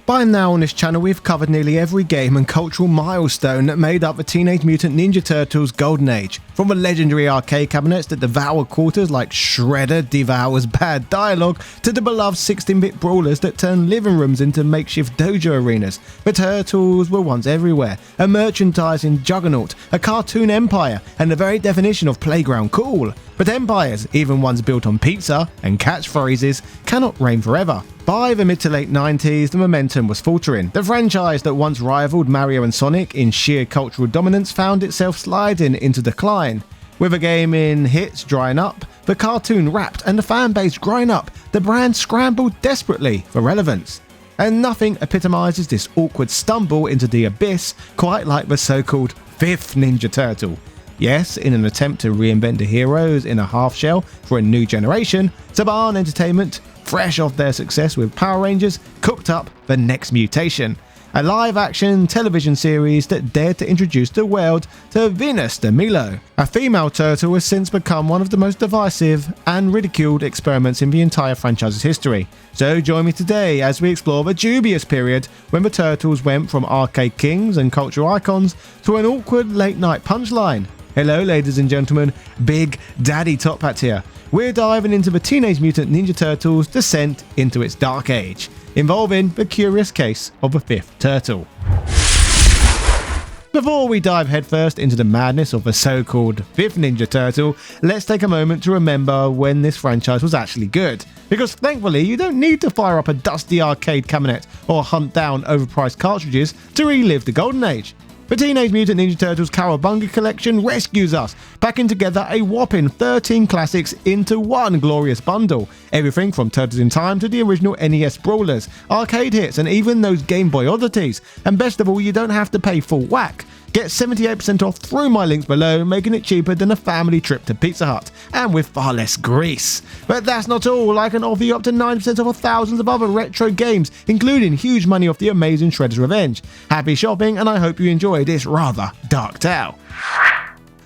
By now on this channel we've covered nearly every game and cultural milestone that made up the Teenage Mutant Ninja Turtles golden age. From the legendary arcade cabinets that devour quarters like Shredder devours bad dialogue, to the beloved 16-bit brawlers that turn living rooms into makeshift dojo arenas. The Turtles were once everywhere, a merchandising juggernaut, a cartoon empire, and the very definition of playground cool. But empires, even ones built on pizza and catchphrases, cannot reign forever. By the mid to late 90s, the momentum was faltering. The franchise that once rivaled Mario and Sonic in sheer cultural dominance found itself sliding into decline. With the gaming hits drying up, the cartoon wrapped and the fan base growing up, the brand scrambled desperately for relevance. And nothing epitomizes this awkward stumble into the abyss quite like the so-called fifth Ninja Turtle. Yes, in an attempt to reinvent the heroes in a half shell for a new generation, Saban Entertainment, fresh off their success with Power Rangers, cooked up The Next Mutation, a live-action television series that dared to introduce the world to Venus De Milo. A female turtle has since become one of the most divisive and ridiculed experiments in the entire franchise's history. So join me today as we explore the dubious period when the Turtles went from arcade kings and cultural icons to an awkward late-night punchline. Hello ladies and gentlemen, Big Daddy Top Hat here. We're diving into the Teenage Mutant Ninja Turtles' descent into its dark age, involving the curious case of the fifth turtle. Before we dive headfirst into the madness of the so-called fifth Ninja Turtle, let's take a moment to remember when this franchise was actually good. Because thankfully, you don't need to fire up a dusty arcade cabinet or hunt down overpriced cartridges to relive the golden age. The Teenage Mutant Ninja Turtles Cowabunga collection rescues us, packing together a whopping 13 classics into one glorious bundle. Everything from Turtles in Time to the original NES brawlers, arcade hits, and even those Game Boy oddities. And best of all, you don't have to pay full whack. Get 78% off through my links below, making it cheaper than a family trip to Pizza Hut, and with far less grease. But that's not all, I can offer you up to 9% off thousands of other retro games, including huge money off the amazing Shredder's Revenge. Happy shopping, and I hope you enjoy this rather dark tale.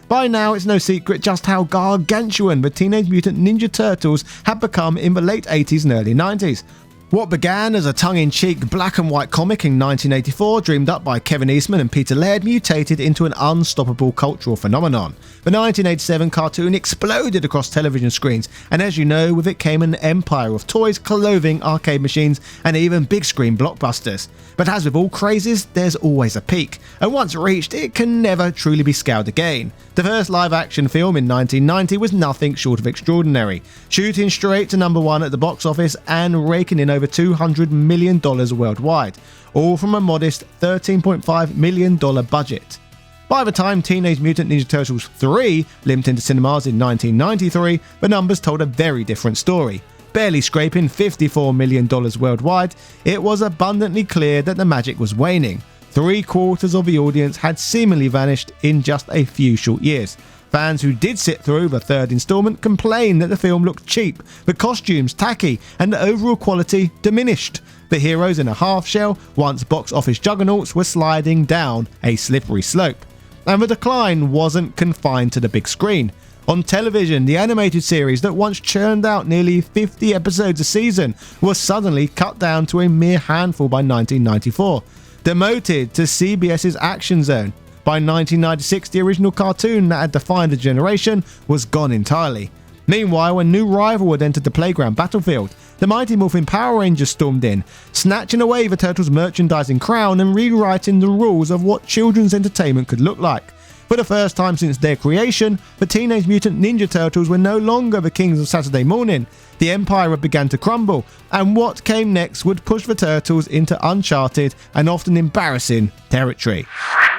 By now, it's no secret just how gargantuan the Teenage Mutant Ninja Turtles had become in the late 80s and early 90s. What began as a tongue-in-cheek black and white comic in 1984, dreamed up by Kevin Eastman and Peter Laird, mutated into an unstoppable cultural phenomenon. The 1987 cartoon exploded across television screens, and as you know, with it came an empire of toys, clothing, arcade machines, and even big-screen blockbusters. But as with all crazes, there's always a peak, and once reached, it can never truly be scaled again. The first live-action film in 1990 was nothing short of extraordinary, shooting straight to #1 at the box office and raking in over $200 million worldwide, all from a modest $13.5 million budget. By the time Teenage Mutant Ninja Turtles 3 limped into cinemas in 1993, the numbers told a very different story. Barely scraping $54 million worldwide, it was abundantly clear that the magic was waning. 3/4 of the audience had seemingly vanished in just a few short years. Fans who did sit through the third installment complained that the film looked cheap, the costumes tacky, and the overall quality diminished. The heroes in a half shell, once box office juggernauts, were sliding down a slippery slope. And the decline wasn't confined to the big screen. On television, the animated series that once churned out nearly 50 episodes a season was suddenly cut down to a mere handful by 1994, demoted to CBS's Action Zone. By 1996, the original cartoon that had defined a generation was gone entirely. Meanwhile, a new rival had entered the playground battlefield. The Mighty Morphin Power Rangers stormed in, snatching away the Turtles' merchandising crown and rewriting the rules of what children's entertainment could look like. For the first time since their creation, the Teenage Mutant Ninja Turtles were no longer the kings of Saturday morning. The empire began to crumble, and what came next would push the Turtles into uncharted and often embarrassing territory.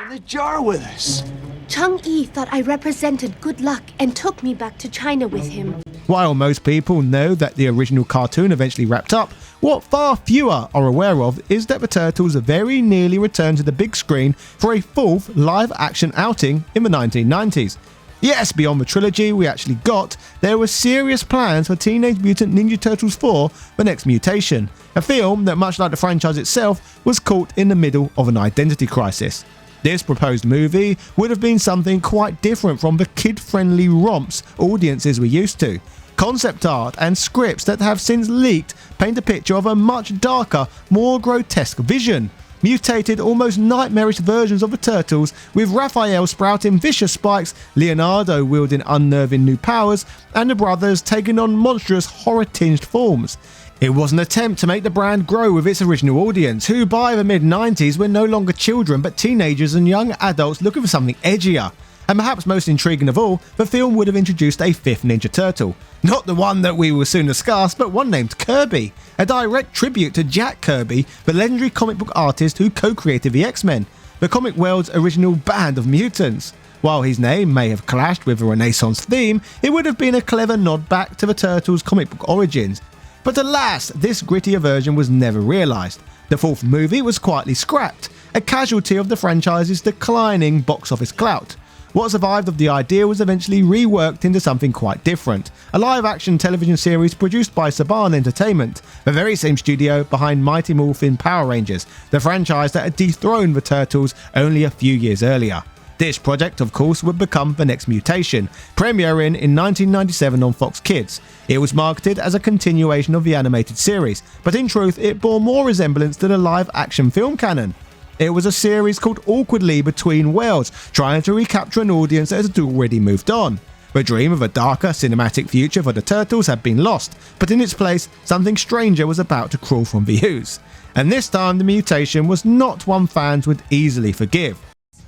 In the jar with us. Chang-Yi thought I represented good luck and took me back to China with him. While most people know that the original cartoon eventually wrapped up, what far fewer are aware of is that the Turtles very nearly returned to the big screen for a fourth live-action outing in the 1990s. Yes, beyond the trilogy we actually got, there were serious plans for Teenage Mutant Ninja Turtles 4 The Next Mutation, a film that, much like the franchise itself, was caught in the middle of an identity crisis. This proposed movie would have been something quite different from the kid-friendly romps audiences were used to. Concept art and scripts that have since leaked paint a picture of a much darker, more grotesque vision. Mutated, almost nightmarish versions of the Turtles, with Raphael sprouting vicious spikes, Leonardo wielding unnerving new powers, and the brothers taking on monstrous, horror-tinged forms. It was an attempt to make the brand grow with its original audience, who by the mid-90s were no longer children but teenagers and young adults looking for something edgier. And perhaps most intriguing of all, the film would have introduced a fifth Ninja Turtle. Not the one that we will soon discuss, but one named Kirby, a direct tribute to Jack Kirby, the legendary comic book artist who co-created the X-Men, the comic world's original band of mutants. While his name may have clashed with the Renaissance theme, it would have been a clever nod back to the Turtles' comic book origins. But alas, this grittier version was never realised. The fourth movie was quietly scrapped, a casualty of the franchise's declining box office clout. What survived of the idea was eventually reworked into something quite different, a live-action television series produced by Saban Entertainment, the very same studio behind Mighty Morphin Power Rangers, the franchise that had dethroned the Turtles only a few years earlier. This project, of course, would become The Next Mutation, premiering in 1997 on Fox Kids. It was marketed as a continuation of the animated series, but in truth it bore more resemblance to the live-action film canon. It was a series called Awkwardly Between Worlds, trying to recapture an audience that had already moved on. The dream of a darker, cinematic future for the Turtles had been lost, but in its place, something stranger was about to crawl from the ooze. And this time the mutation was not one fans would easily forgive.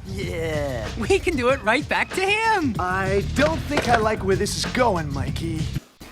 Yeah. We can do it right back to him. I don't think I like where this is going, Mikey.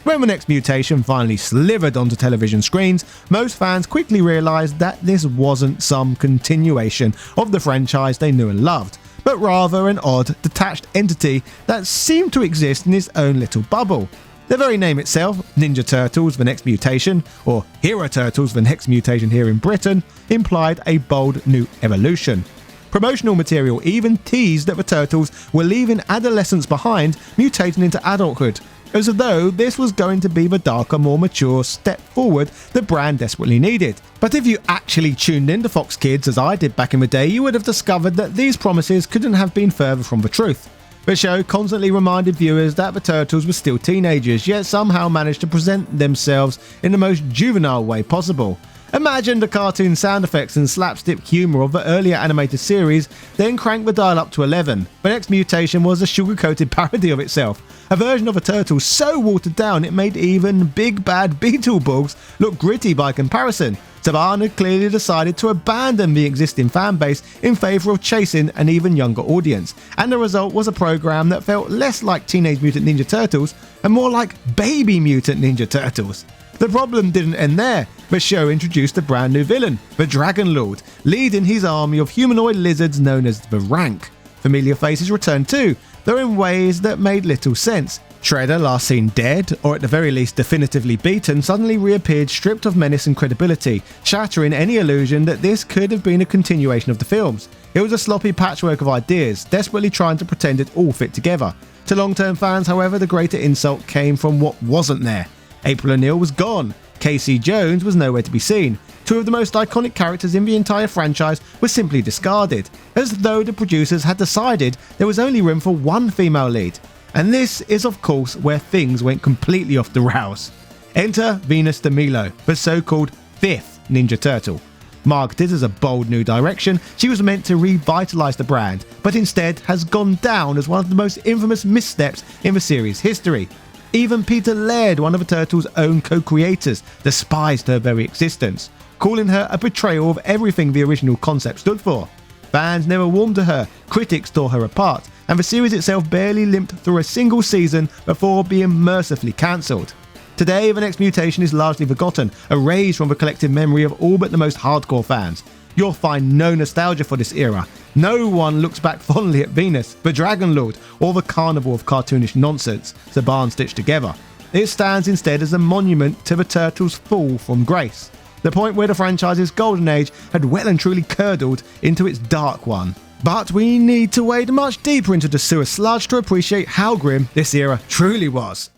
When The Next Mutation finally slithered onto television screens, most fans quickly realised that this wasn't some continuation of the franchise they knew and loved, but rather an odd, detached entity that seemed to exist in its own little bubble. The very name itself, Ninja Turtles The Next Mutation, or Hero Turtles The Next Mutation here in Britain, implied a bold new evolution. Promotional material even teased that the Turtles were leaving adolescence behind, mutating into adulthood, as though this was going to be the darker, more mature step forward the brand desperately needed. But if you actually tuned in to Fox Kids as I did back in the day, you would have discovered that these promises couldn't have been further from the truth. The show constantly reminded viewers that the Turtles were still teenagers, yet somehow managed to present themselves in the most juvenile way possible. Imagine the cartoon sound effects and slapstick humour of the earlier animated series, then crank the dial up to 11. The Next Mutation was a sugar-coated parody of itself, a version of a turtle so watered down it made even big bad Beetlebugs look gritty by comparison. Saban had clearly decided to abandon the existing fanbase in favour of chasing an even younger audience, and the result was a programme that felt less like Teenage Mutant Ninja Turtles and more like Baby Mutant Ninja Turtles. The problem didn't end there. The show introduced a brand new villain, the Dragon Lord, leading his army of humanoid lizards known as the Rank. Familiar faces returned too, though in ways that made little sense. Shredder, last seen dead, or at the very least definitively beaten, suddenly reappeared stripped of menace and credibility, shattering any illusion that this could have been a continuation of the films. It was a sloppy patchwork of ideas, desperately trying to pretend it all fit together. To long-term fans, however, the greater insult came from what wasn't there. April O'Neil was gone. Casey Jones was nowhere to be seen. Two of the most iconic characters in the entire franchise were simply discarded, as though the producers had decided there was only room for one female lead. And this is of course where things went completely off the rails. Enter Venus De Milo, the so-called fifth Ninja Turtle. Marketed as a bold new direction, she was meant to revitalise the brand, but instead has gone down as one of the most infamous missteps in the series' history. Even Peter Laird, one of the Turtles' own co-creators, despised her very existence, calling her a betrayal of everything the original concept stood for. Fans never warmed to her, critics tore her apart, and the series itself barely limped through a single season before being mercifully cancelled. Today, The Next Mutation is largely forgotten, erased from the collective memory of all but the most hardcore fans. You'll find no nostalgia for this era. No one looks back fondly at Venus, the Dragon Lord, or the carnival of cartoonish nonsense Saban stitched together. It stands instead as a monument to the Turtles' fall from grace, the point where the franchise's golden age had well and truly curdled into its dark one. But we need to wade much deeper into the sewer sludge to appreciate how grim this era truly was.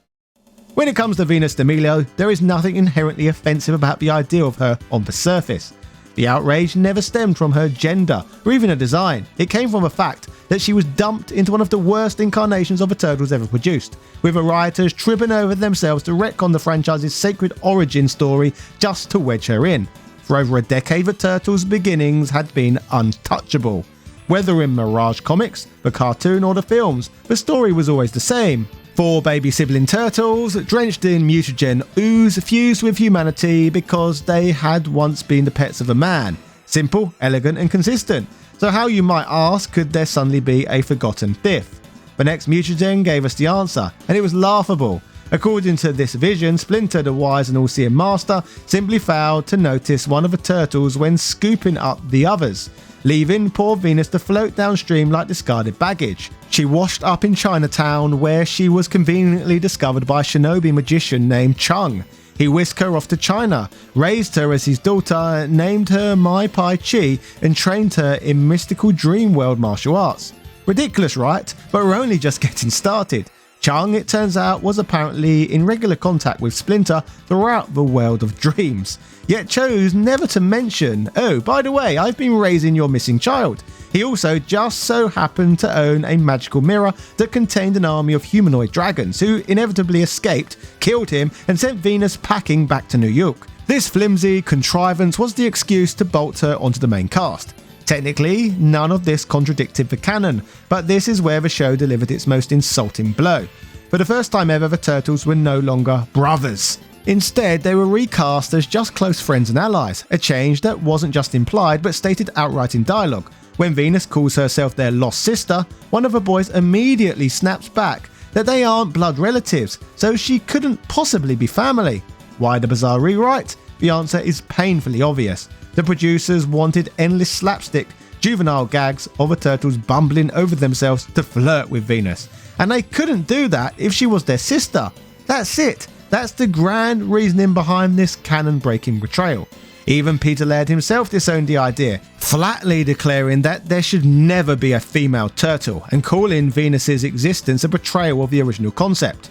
When it comes to Venus De Milo, there is nothing inherently offensive about the idea of her on the surface. The outrage never stemmed from her gender or even her design. It came from the fact that she was dumped into one of the worst incarnations of the Turtles ever produced, with the writers tripping over themselves to retcon the franchise's sacred origin story just to wedge her in. For over a decade, the Turtles' beginnings had been untouchable. Whether in Mirage Comics, the cartoon or the films, the story was always the same. 4 baby sibling turtles, drenched in mutagen ooze, fused with humanity because they had once been the pets of a man. Simple, elegant and consistent. So how, you might ask, could there suddenly be a forgotten fifth? The Next Mutation gave us the answer, and it was laughable. According to this vision, Splinter, the wise and all-seeing master, simply failed to notice one of the turtles when scooping up the others, leaving poor Venus to float downstream like discarded baggage. She washed up in Chinatown, where she was conveniently discovered by a shinobi magician named Chung. He whisked her off to China, raised her as his daughter, named her Mai Pai Chi, and trained her in mystical dream world martial arts. Ridiculous, right? But we're only just getting started. Chung, it turns out, was apparently in regular contact with Splinter throughout the world of dreams, yet chose never to mention, "Oh, by the way, I've been raising your missing child." He also just so happened to own a magical mirror that contained an army of humanoid dragons who inevitably escaped, killed him, and sent Venus packing back to New York. This flimsy contrivance was the excuse to bolt her onto the main cast. Technically, none of this contradicted the canon, but this is where the show delivered its most insulting blow. For the first time ever, the Turtles were no longer brothers. Instead, they were recast as just close friends and allies, a change that wasn't just implied but stated outright in dialogue. When Venus calls herself their lost sister, one of the boys immediately snaps back that they aren't blood relatives, so she couldn't possibly be family. Why the bizarre rewrite? The answer is painfully obvious. The producers wanted endless slapstick, juvenile gags of the Turtles bumbling over themselves to flirt with Venus. And they couldn't do that if she was their sister. That's it. That's the grand reasoning behind this canon-breaking betrayal. Even Peter Laird himself disowned the idea, flatly declaring that there should never be a female turtle and calling Venus's existence a betrayal of the original concept.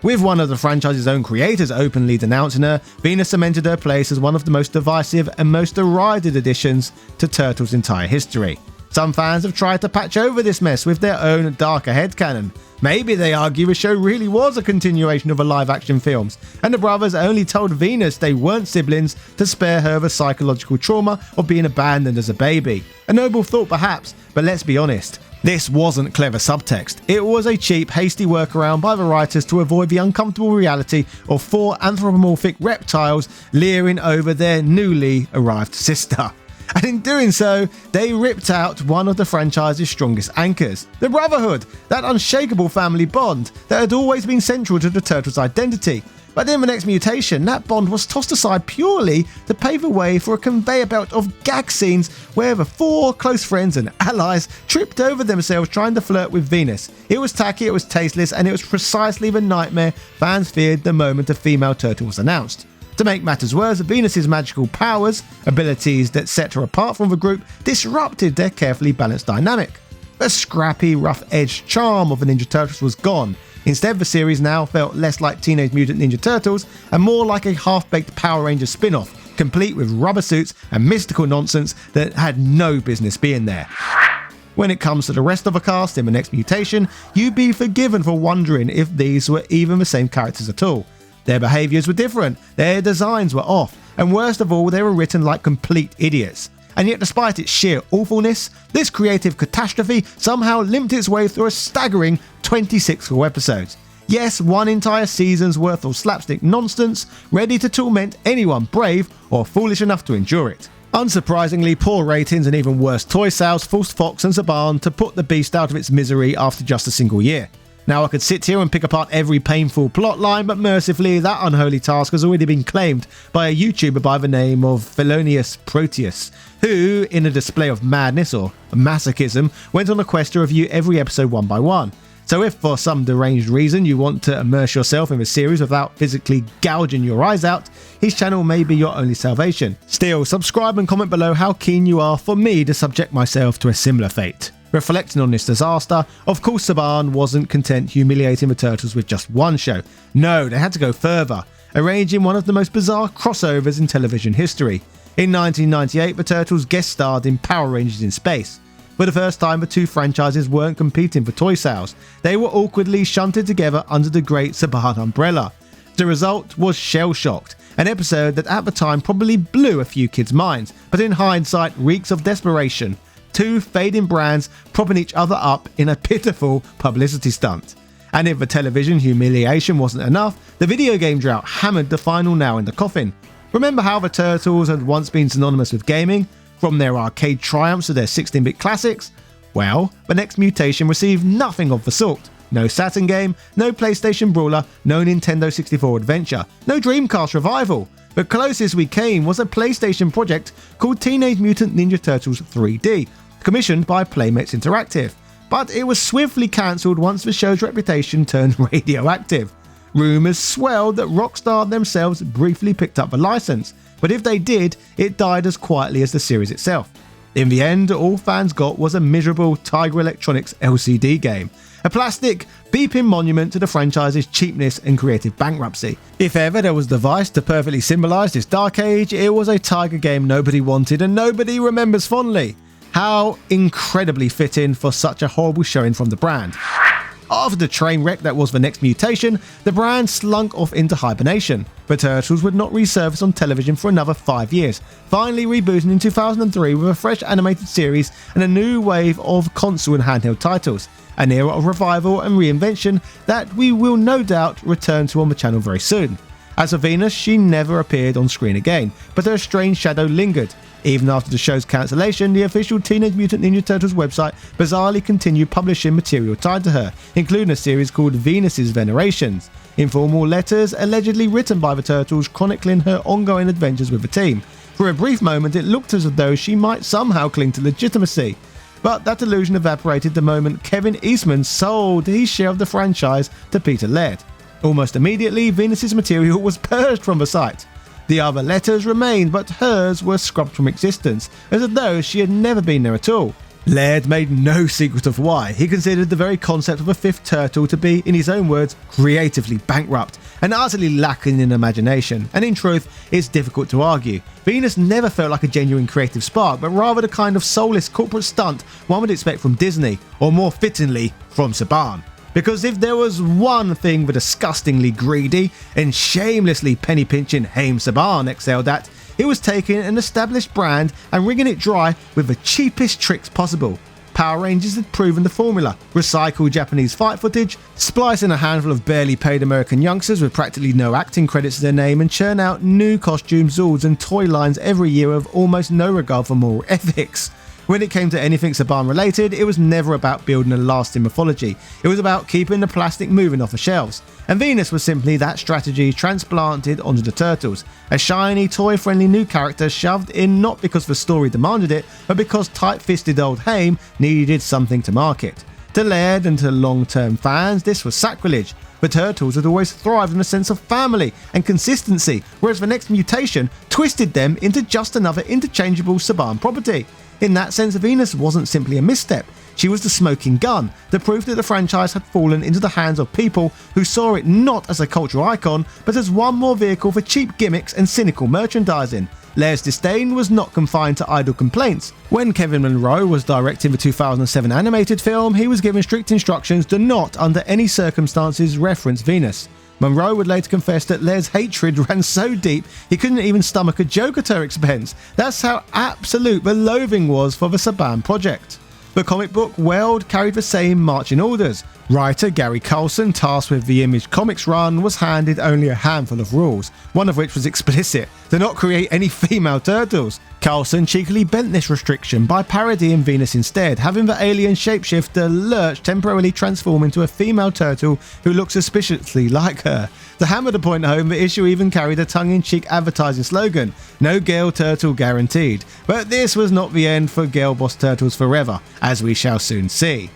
With one of the franchise's own creators openly denouncing her, Venus cemented her place as one of the most divisive and most derided additions to Turtles' entire history. Some fans have tried to patch over this mess with their own darker headcanon. Maybe they argue the show really was a continuation of the live-action films, and the brothers only told Venus they weren't siblings to spare her the psychological trauma of being abandoned as a baby. A noble thought perhaps, but let's be honest, this wasn't clever subtext. It was a cheap, hasty workaround by the writers to avoid the uncomfortable reality of 4 anthropomorphic reptiles leering over their newly arrived sister. And in doing so, they ripped out one of the franchise's strongest anchors, the Brotherhood, that unshakable family bond that had always been central to the Turtles' identity. But in The Next Mutation, that bond was tossed aside purely to pave the way for a conveyor belt of gag scenes where the 4 close friends and allies tripped over themselves trying to flirt with Venus. It was tacky, it was tasteless, and it was precisely the nightmare fans feared the moment a female turtle was announced. To make matters worse, Venus's magical powers, abilities that set her apart from the group, disrupted their carefully balanced dynamic. The scrappy, rough-edged charm of the Ninja Turtles was gone. Instead, the series now felt less like Teenage Mutant Ninja Turtles and more like a half-baked Power Rangers spin-off, complete with rubber suits and mystical nonsense that had no business being there. When it comes to the rest of the cast in The Next Mutation, you'd be forgiven for wondering if these were even the same characters at all. Their behaviours were different, their designs were off, and worst of all, they were written like complete idiots. And yet, despite its sheer awfulness, this creative catastrophe somehow limped its way through a staggering 26 full episodes. Yes, one entire season's worth of slapstick nonsense, ready to torment anyone brave or foolish enough to endure it. Unsurprisingly, poor ratings and even worse toy sales forced Fox and Saban to put the beast out of its misery after just a single year. Now, I could sit here and pick apart every painful plotline, but mercifully, that unholy task has already been claimed by a YouTuber by the name of Felonious Proteus, who, in a display of madness or masochism, went on a quest to review every episode one by one. So if for some deranged reason you want to immerse yourself in the series without physically gouging your eyes out, his channel may be your only salvation. Still, subscribe and comment below how keen you are for me to subject myself to a similar fate. Reflecting on this disaster, of course Saban wasn't content humiliating the Turtles with just one show. No, they had to go further, arranging one of the most bizarre crossovers in television history. In 1998, the Turtles guest starred in Power Rangers in Space. For the first time, the two franchises weren't competing for toy sales. They were awkwardly shunted together under the great Saban umbrella. The result was Shell Shocked, an episode that at the time probably blew a few kids' minds, but in hindsight reeks of desperation. Two fading brands propping each other up in a pitiful publicity stunt. And if the television humiliation wasn't enough, the video game drought hammered the final nail in the coffin. Remember how the Turtles had once been synonymous with gaming? From their arcade triumphs to their 16-bit classics? Well, The Next Mutation received nothing of the sort. No Saturn game, no PlayStation brawler, no Nintendo 64 adventure, no Dreamcast revival. The closest we came was a PlayStation project called Teenage Mutant Ninja Turtles 3D, commissioned by Playmates Interactive. But it was swiftly cancelled once the show's reputation turned radioactive. Rumours swelled that Rockstar themselves briefly picked up the license, but if they did, it died as quietly as the series itself. In the end, all fans got was a miserable Tiger Electronics LCD game, a plastic, beeping monument to the franchise's cheapness and creative bankruptcy. If ever there was a device to perfectly symbolise this dark age, it was a Tiger game nobody wanted and nobody remembers fondly. How incredibly fitting for such a horrible showing from the brand. After the train wreck that was The Next Mutation, the brand slunk off into hibernation. The Turtles would not resurface on television for another 5 years, finally rebooting in 2003 with a fresh animated series and a new wave of console and handheld titles, an era of revival and reinvention that we will no doubt return to on the channel very soon. As for Venus, she never appeared on screen again, but her strange shadow lingered. Even after the show's cancellation, the official Teenage Mutant Ninja Turtles website bizarrely continued publishing material tied to her, including a series called Venus's Venerations, informal letters allegedly written by the Turtles chronicling her ongoing adventures with the team. For a brief moment, it looked as though she might somehow cling to legitimacy. But that illusion evaporated the moment Kevin Eastman sold his share of the franchise to Peter Laird. Almost immediately, Venus's material was purged from the site. The other letters remained, but hers were scrubbed from existence, as though she had never been there at all. Laird made no secret of why. He considered the very concept of a fifth turtle to be, in his own words, creatively bankrupt and utterly lacking in imagination, and in truth, it's difficult to argue. Venus never felt like a genuine creative spark, but rather the kind of soulless corporate stunt one would expect from Disney, or more fittingly, from Saban. Because if there was one thing the disgustingly greedy and shamelessly penny-pinching Haim Saban excelled at, it was taking an established brand and wringing it dry with the cheapest tricks possible. Power Rangers had proven the formula: recycle Japanese fight footage, splice in a handful of barely paid American youngsters with practically no acting credits to their name, and churn out new costumes, Zords and toy lines every year with almost no regard for moral ethics. When it came to anything Saban related, it was never about building a lasting mythology. It was about keeping the plastic moving off the shelves. And Venus was simply that strategy transplanted onto the Turtles. A shiny, toy-friendly new character shoved in not because the story demanded it, but because tight-fisted old Haim needed something to market. To Laird and to long-term fans, this was sacrilege. The Turtles had always thrived on a sense of family and consistency, whereas The Next Mutation twisted them into just another interchangeable Saban property. In that sense, Venus wasn't simply a misstep. She was the smoking gun, the proof that the franchise had fallen into the hands of people who saw it not as a cultural icon, but as one more vehicle for cheap gimmicks and cynical merchandising. Laird's disdain was not confined to idle complaints. When Kevin Monroe was directing the 2007 animated film, he was given strict instructions to not, under any circumstances, reference Venus. Monroe would later confess that Laird's hatred ran so deep he couldn't even stomach a joke at her expense. That's how absolute the loathing was for the Saban project. The comic book world carried the same marching orders. Writer Gary Carlson, tasked with the Image Comics run, was handed only a handful of rules, one of which was explicit: to not create any female turtles. Carlson cheekily bent this restriction by parodying Venus instead, having the alien shapeshifter Lurch temporarily transform into a female turtle who looked suspiciously like her. To hammer the point home, the issue even carried a tongue-in-cheek advertising slogan: "No girl turtle guaranteed." But this was not the end for Girl Boss Turtles forever, as we shall soon see.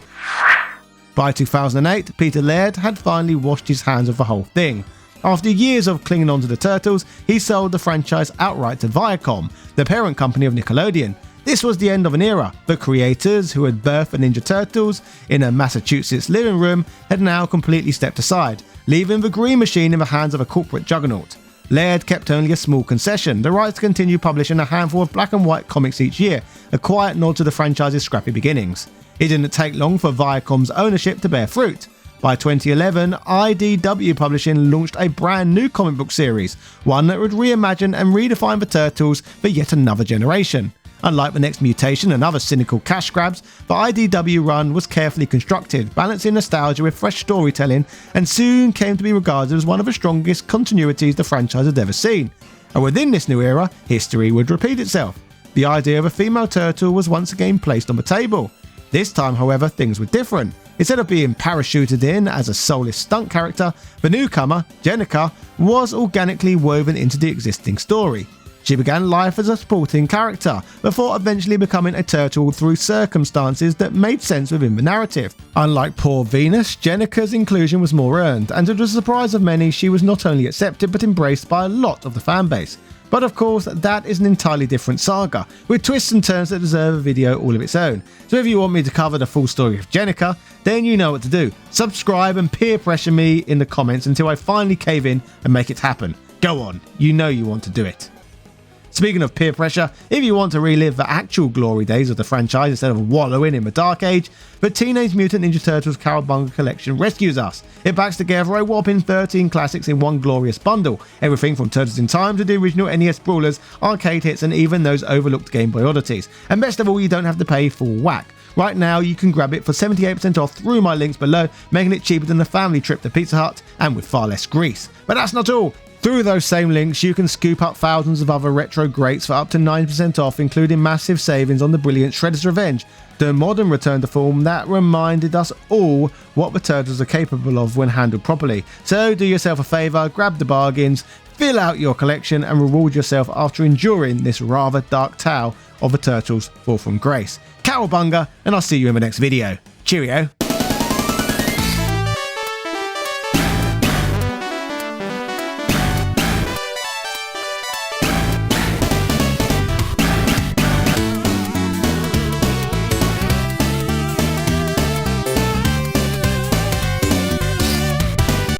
By 2008, Peter Laird had finally washed his hands of the whole thing. After years of clinging on to the Turtles, he sold the franchise outright to Viacom, the parent company of Nickelodeon. This was the end of an era. The creators, who had birthed the Ninja Turtles in a Massachusetts living room, had now completely stepped aside, leaving the Green Machine in the hands of a corporate juggernaut. Laird kept only a small concession, the rights to continue publishing a handful of black and white comics each year, a quiet nod to the franchise's scrappy beginnings. It didn't take long for Viacom's ownership to bear fruit. By 2011, IDW Publishing launched a brand new comic book series, one that would reimagine and redefine the Turtles for yet another generation. Unlike The Next Mutation and other cynical cash grabs, the IDW run was carefully constructed, balancing nostalgia with fresh storytelling, and soon came to be regarded as one of the strongest continuities the franchise had ever seen. And within this new era, history would repeat itself. The idea of a female turtle was once again placed on the table. This time, however, things were different. Instead of being parachuted in as a soulless stunt character, the newcomer, Jennika, was organically woven into the existing story. She began life as a supporting character, before eventually becoming a turtle through circumstances that made sense within the narrative. Unlike poor Venus, Jennika's inclusion was more earned, and to the surprise of many, she was not only accepted but embraced by a lot of the fanbase. But of course, that is an entirely different saga, with twists and turns that deserve a video all of its own. So if you want me to cover the full story of Jennika, then you know what to do. Subscribe and peer pressure me in the comments until I finally cave in and make it happen. Go on, you know you want to do it. Speaking of peer pressure, if you want to relive the actual glory days of the franchise instead of wallowing in the dark age, the Teenage Mutant Ninja Turtles Cowabunga collection rescues us. It packs together a whopping 13 classics in one glorious bundle, everything from Turtles in Time to the original NES brawlers, arcade hits and even those overlooked Game Boy oddities. And best of all, you don't have to pay full whack. Right now you can grab it for 78% off through my links below, making it cheaper than a family trip to Pizza Hut and with far less grease. But that's not all. Through those same links, you can scoop up thousands of other retro greats for up to 9% off, including massive savings on the brilliant Shredder's Revenge, the modern return to form that reminded us all what the Turtles are capable of when handled properly. So do yourself a favour, grab the bargains, fill out your collection and reward yourself after enduring this rather dark tale of the Turtles' fall from grace. Cowabunga, and I'll see you in the next video. Cheerio!